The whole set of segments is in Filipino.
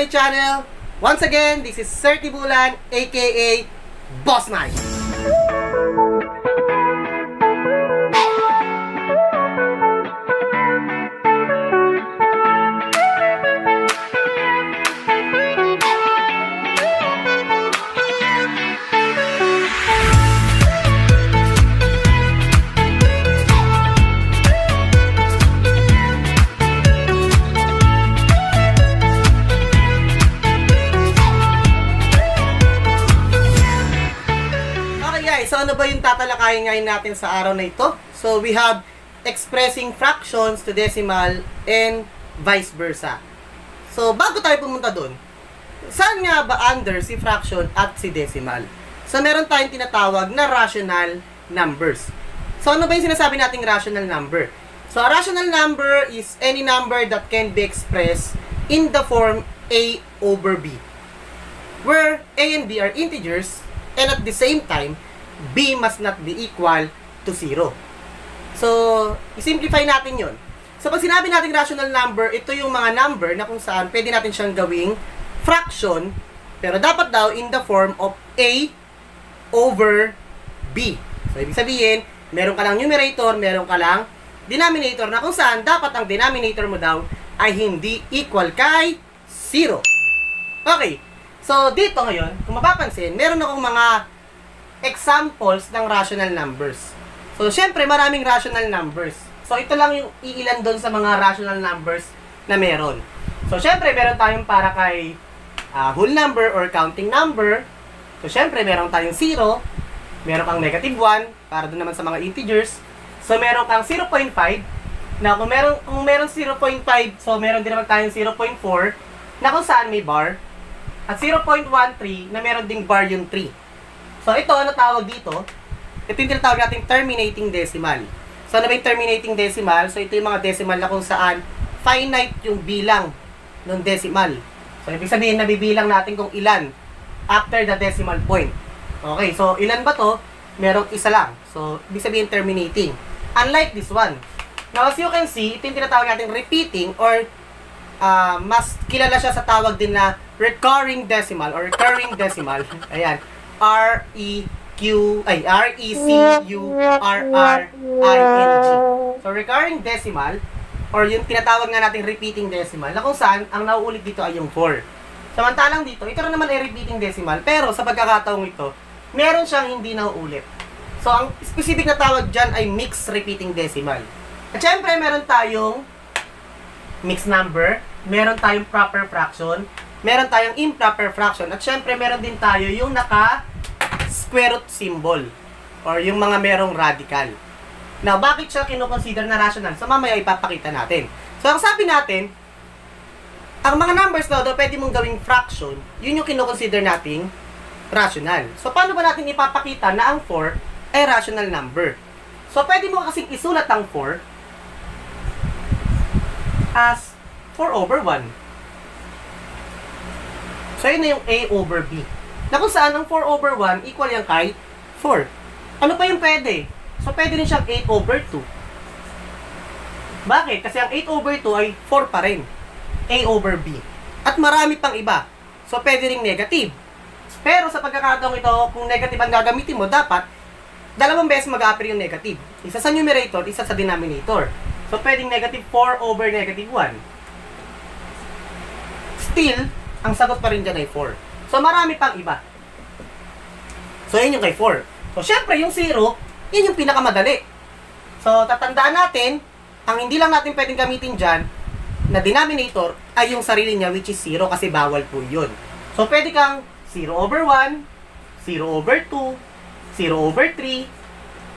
my channel. Once again, this is Sir Tibulan, aka Boss Mike. So ano ba yung tatalakayin ngayon natin sa araw na ito? So we have expressing fractions to decimal and vice versa. So bago tayo pumunta doon, saan nga ba under si fraction at si decimal? So meron tayong tinatawag na rational numbers. So ano ba yung sinasabi nating rational number? So a rational number is any number that can be expressed in the form a over b, where a and b are integers and at the same time b must not be equal to 0. So, i-simplify natin yon. So, pag sinabi natin rational number, ito yung mga number na kung saan pwede natin siyang gawing fraction, pero dapat daw in the form of a over b. So, ibig sabihin, meron ka lang numerator, meron ka lang denominator na kung saan dapat ang denominator mo daw ay hindi equal kay 0. Okay. So, dito ngayon, kung mapapansin, meron akong mga examples ng rational numbers. So, syempre, maraming rational numbers. So, ito lang yung iilan doon sa mga rational numbers na meron. So, syempre, meron tayong para kay whole number or counting number. So, syempre, meron tayong 0. Meron kang negative 1 para doon naman sa mga integers. So, meron kang 0.5. Na kung meron 0.5, so meron din naman tayong 0.4 na kung saan may bar. At 0.13 na meron ding bar yung 3. So, ito, ano tawag dito? Ito yung tinatawag natin terminating decimal. So, ano ba yung terminating decimal? So, ito yung mga decimal na kung saan finite yung bilang ng decimal. So, ibig sabihin, nabibilang natin kung ilan after the decimal point. Okay, so, ilan ba to? Merong isa lang. So, ibig sabihin, terminating. Unlike this one. Now, as you can see, ito yung tinatawag natin repeating or mas kilala siya sa tawag din na recurring decimal or recurring decimal. Ayan. R-E-C-U-R-R-I-N-G. So, recurring decimal, or yung tinatawag nga natin repeating decimal, na kung saan, ang nauulit dito ay yung 4. Samantalang dito, ito rin naman ay repeating decimal, pero sa pagkakataong ito, meron siyang hindi nauulit. So, ang specific na tawag dyan ay mixed repeating decimal. At syempre, meron tayong mixed number, meron tayong proper fraction, meron tayong improper fraction, at syempre meron din tayo yung naka-square root symbol or yung mga merong radical. Now, bakit siya kinoconsider na rational? So, mamaya ipapakita natin. So, ang sabi natin, ang mga numbers na daw pwede mong gawing fraction, yun yung kinoconsider nating rational. So, paano ba natin ipapakita na ang 4 ay rational number? So, pwede mo kasing isulat ang 4 as 4 over 1. So, yun na yung A over B. Na kung saan ang 4 over 1 equal yan kay 4. Ano pa yung pwede? So, pwede rin siyang 8 over 2. Bakit? Kasi ang 8 over 2 ay 4 pa rin. A over B. At marami pang iba. So, pwede rin negative. Pero sa pagkakataong ito, kung negative ang gagamitin mo, dapat dalawang beses mag-appear yung negative. Isa sa numerator, isa sa denominator. So, pwedeng negative 4 over negative 1. Still, ang sagot pa rin dyan ay 4. So, marami pang iba. So, yun yung kay 4. So, syempre, yung 0, yun yung pinakamadali. So, tatandaan natin, ang hindi lang natin pwedeng gamitin dyan, na denominator, ay yung sarili niya, which is 0, kasi bawal po yun. So, pwede kang 0 over 1, 0 over 2, 0 over 3,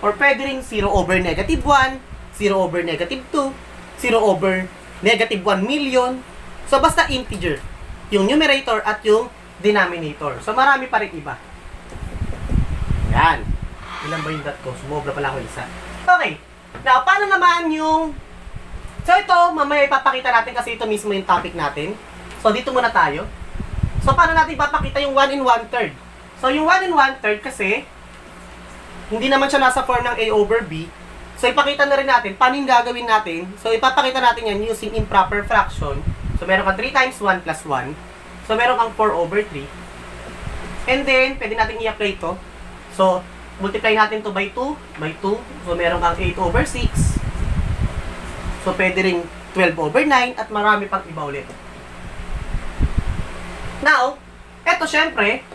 or pwede rin 0 over negative 1, 0 over negative 2, 0 over negative 1 million. So, basta integer. Yung numerator at yung denominator. So, marami pa rin iba. Yan. Ilan ba yung dot ko? Sumobra pala ako isa. Okay. Now, paano naman yung... So, ito, mamaya ipapakita natin kasi ito mismo yung topic natin. So, dito muna tayo. So, paano natin ipapakita yung 1 and 1/3? So, yung 1 and 1/3 kasi, hindi naman siya nasa form ng A over B. So, ipakita na rin natin paano yung gagawin natin. So, ipapakita natin yan using improper fraction. So, meron ka 3 times 1 plus 1. So, meron kang 4 over 3. And then, pwede natin i-apply ito. So, multiply natin to by 2, by 2. So, meron kang 8 over 6. So, pwede rin 12 over 9 at marami pang iba ulit. Now, eto syempre,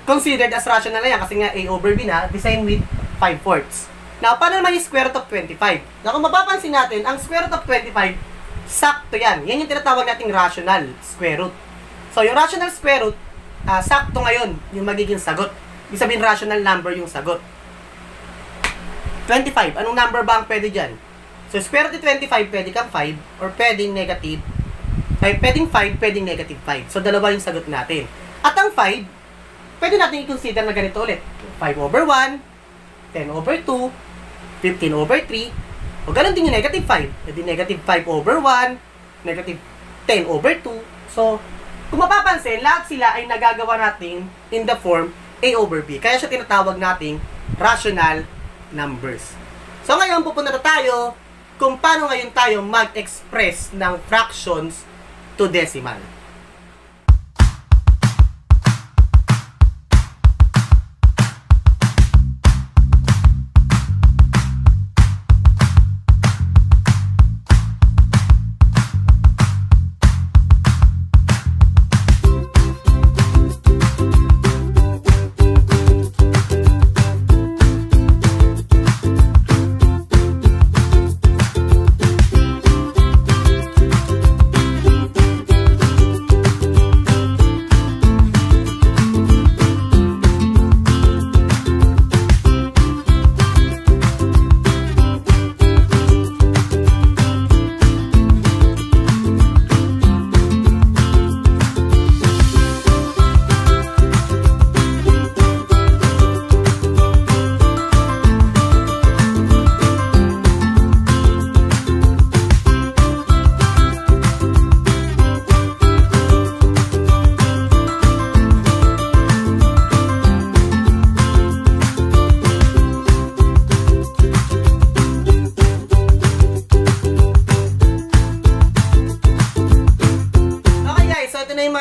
considered as rational na yan kasi nga A over B na, design with 5/4. Now, paano naman yung square root of 25? Now, kung mapapansin natin, ang square root of 25, sakto yan. Yan yung tinatawag nating rational square root. So, yung rational square root, sakto ngayon yung magiging sagot. Ibig sabihin, rational number yung sagot. 25. Anong number ba ang pwede dyan? So, square root of 25, pwede kang 5 or pwedeng negative. Ay, pwedeng 5, pwedeng negative 5. So, dalawa yung sagot natin. At ang 5, pwede natin i-consider na ganito ulit. 5 over 1, 10 over 2, 15 over 3, o ganun din yung negative 5. Pwede negative 5 over 1, negative 10 over 2. So, kung mapapansin, lahat sila ay nagagawa natin in the form A over B. Kaya siya tinatawag nating rational numbers. So, ngayon, pupunta na tayo kung paano ngayon tayo mag-express ng fractions to decimal.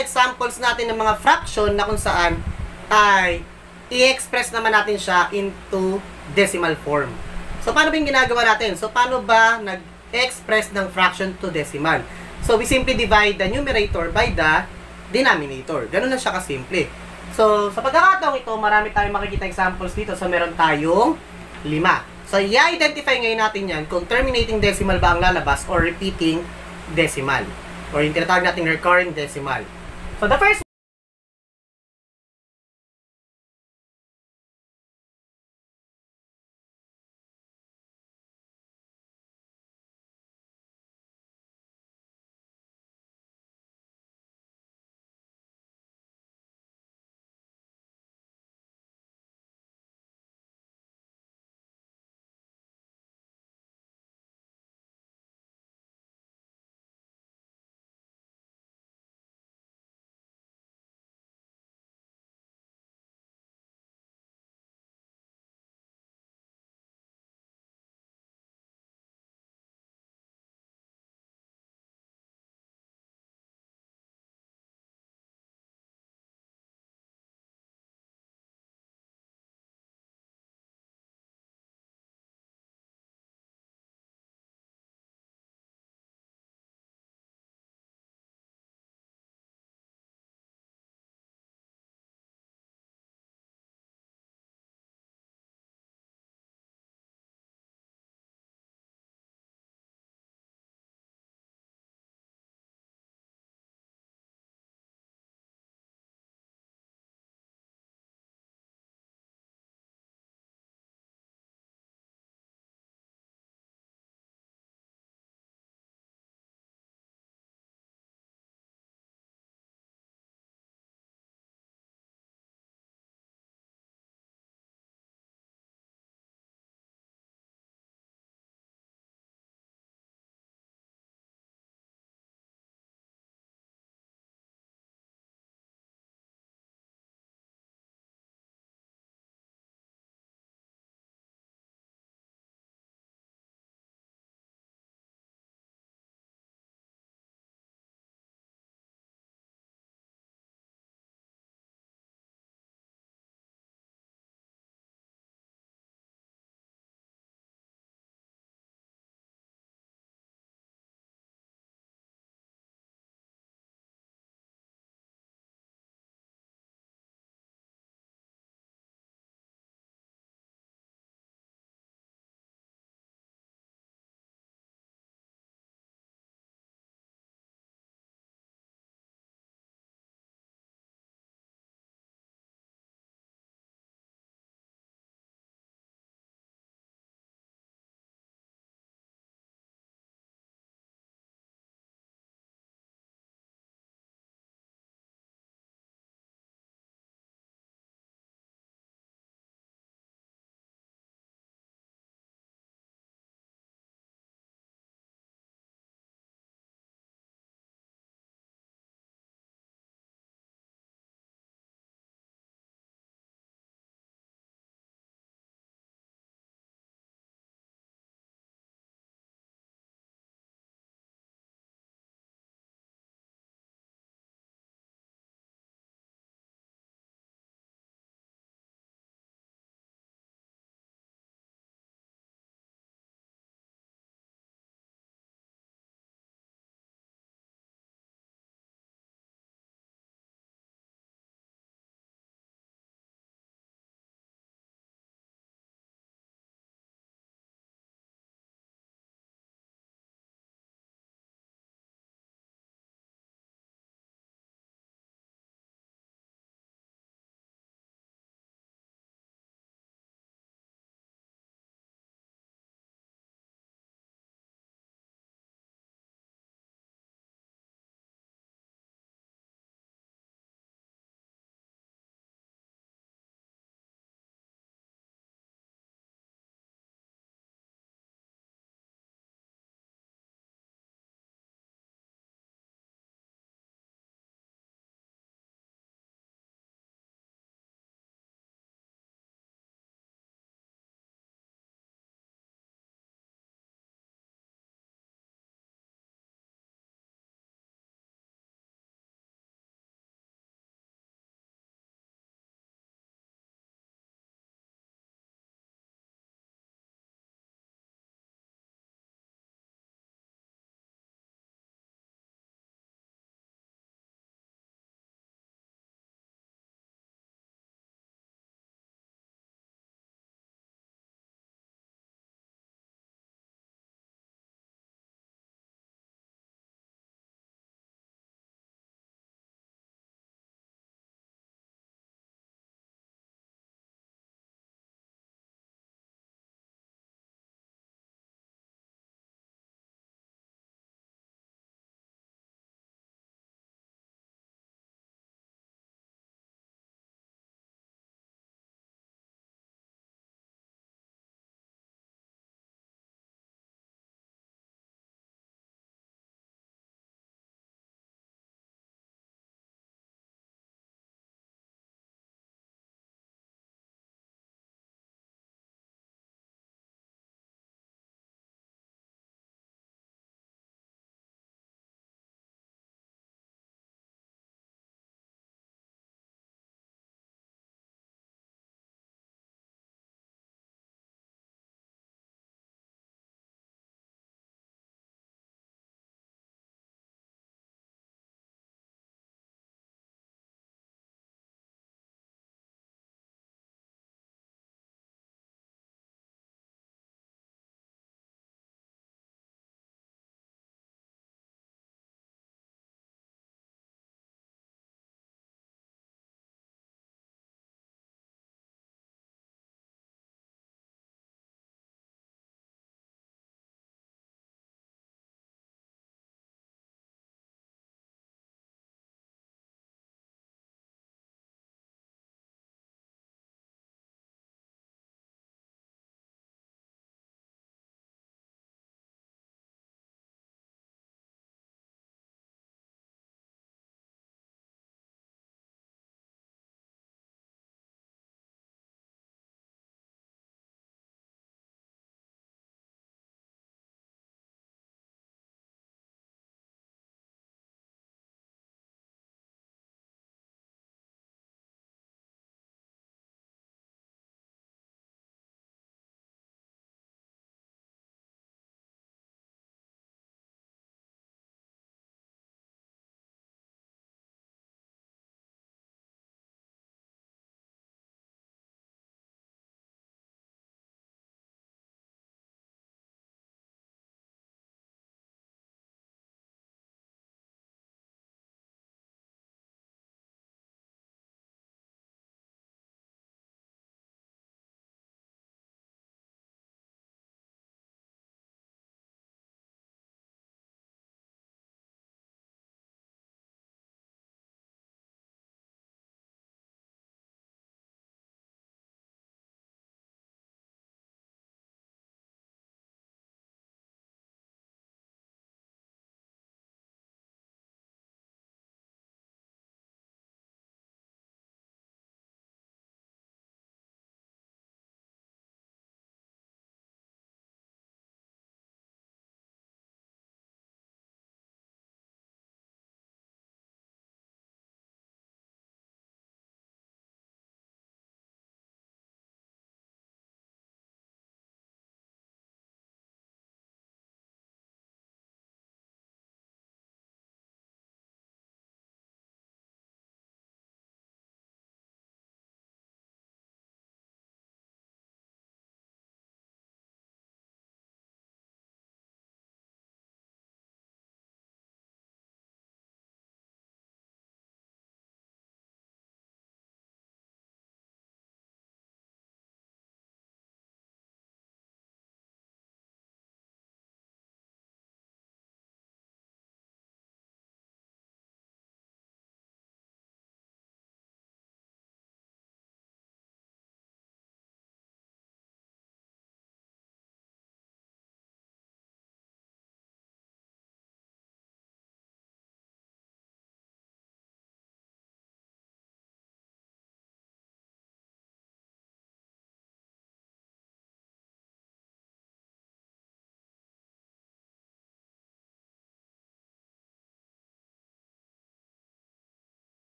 Examples natin ng mga fraction na kung saan ay i-express naman natin siya into decimal form. So, paano ba yung ginagawa natin? So, paano ba nag-express ng fraction to decimal? So, we simply divide the numerator by the denominator. Ganun na siya kasimple. So, sa pagkakataong ito, marami tayong makikita examples dito. So, meron tayong 5. So, i-identify ngayon natin yan kung terminating decimal ba ang lalabas or repeating decimal. Or yung tinatawag natin recurring decimal. So, the first